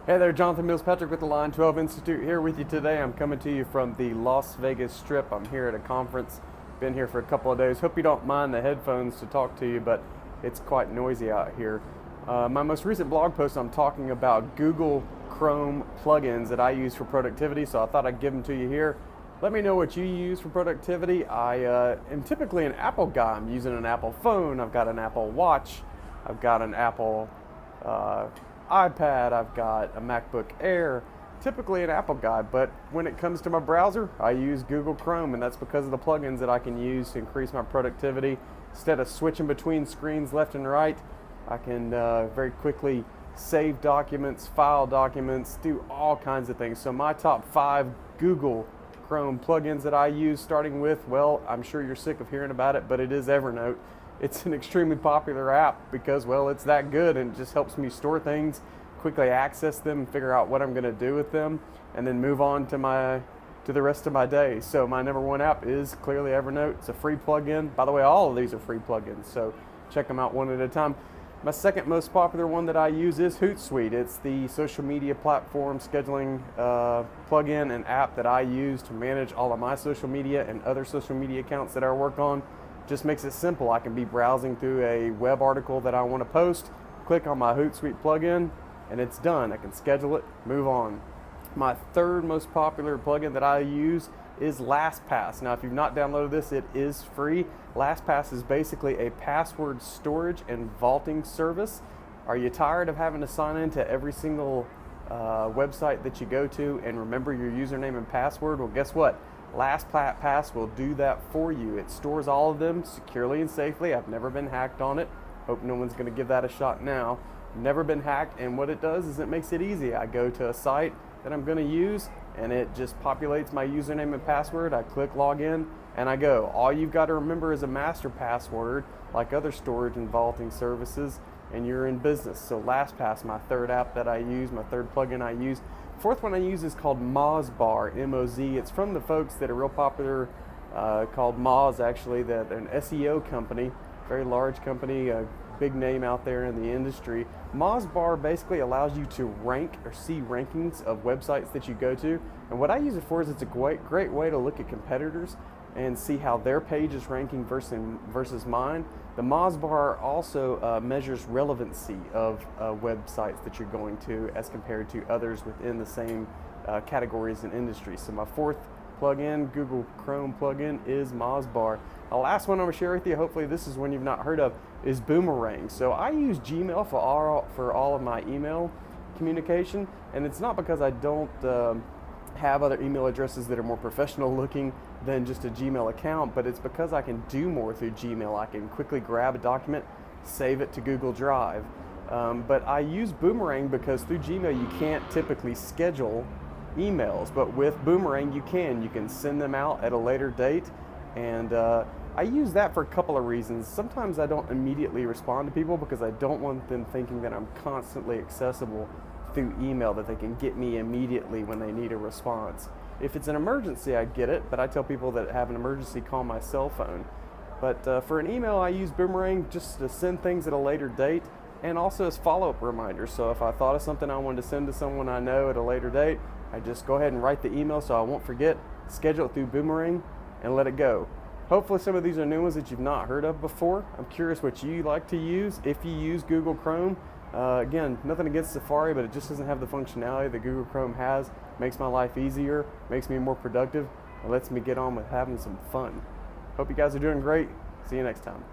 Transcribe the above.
Hey there, Jonathan Mills Patrick with the Line 12 Institute here with you today. I'm coming to you from the Las Vegas Strip. I'm here at a conference. Been here for a couple of days. Hope you don't mind the headphones to talk to you, but it's quite noisy out here. My most recent blog post, I'm talking about Google Chrome plugins that I use for productivity, so I thought I'd give them to you here. Let me know what you use for productivity. I am typically an Apple guy. I'm using an Apple phone. I've got an Apple Watch. I've got an Apple iPad, I've got a Macbook Air, typically an Apple guy, but when it comes to my browser, I use Google Chrome, and that's because of the plugins that I can use to increase my productivity. Instead of switching between screens left and right, I can very quickly save documents, file documents, do all kinds of things. So my top 5 Google Chrome plugins that I use, starting with, well, I'm sure you're sick of hearing about it, but it is Evernote. It's an extremely popular app because, well, it's that good and it just helps me store things, quickly access them, figure out what I'm going to do with them, and then move on to the rest of my day. So my number 1 app is clearly Evernote. It's a free plugin. By the way, all of these are free plugins, so check them out one at a time. My second most popular one that I use is HootSuite. It's the social media platform scheduling plugin and app that I use to manage all of my social media and other social media accounts that I work on. Just makes it simple. I can be browsing through a web article that I want to post, click on my HootSuite plugin, and it's done. I can schedule it, move on. My third most popular plugin that I use is LastPass. Now, if you've not downloaded this, it is free. LastPass is basically a password storage and vaulting service. Are you tired of having to sign into every single website that you go to and remember your username and password? Well, guess what? LastPass will do that for you. It stores all of them securely and safely. I've never been hacked on it. Hope no one's going to give that a shot now. Never been hacked, and what it does is it makes it easy. I go to a site that I'm going to use, and it just populates my username and password. I click login, and I go. All you've got to remember is a master password, like other storage and vaulting services, and you're in business. So LastPass, my third app that I use, my third plugin I use. Fourth one I use is called Mozbar, M-O-Z. It's from the folks that are real popular, called Moz, actually. They're an SEO company, very large company, a big name out there in the industry. Mozbar basically allows you to rank or see rankings of websites that you go to. And what I use it for is it's a great way to look at competitors and see how their page is ranking versus mine. The Mozbar also measures relevancy of websites that you're going to as compared to others within the same categories and industries. So my fourth plugin, Google Chrome plugin, is Mozbar. The last one I'm going to share with you, hopefully this is one you've not heard of, is Boomerang. So I use Gmail for all of my email communication, and it's not because I don't have other email addresses that are more professional looking than just a Gmail account, but it's because I can do more through Gmail. I can quickly grab a document, save it to Google Drive. But I use Boomerang because through Gmail you can't typically schedule emails, but with Boomerang you can. You can send them out at a later date, and I use that for a couple of reasons. Sometimes I don't immediately respond to people because I don't want them thinking that I'm constantly accessible through email, that they can get me immediately when they need a response. If it's an emergency, I get it, but I tell people that have an emergency, call my cell phone. But for an email, I use Boomerang just to send things at a later date, and also as follow-up reminders. So if I thought of something I wanted to send to someone I know at a later date, I just go ahead and write the email so I won't forget, schedule it through Boomerang, and let it go. Hopefully some of these are new ones that you've not heard of before. I'm curious what you like to use if you use Google Chrome. Again, nothing against Safari, but it just doesn't have the functionality that Google Chrome has. Makes my life easier, makes me more productive, and lets me get on with having some fun. Hope you guys are doing great. See you next time.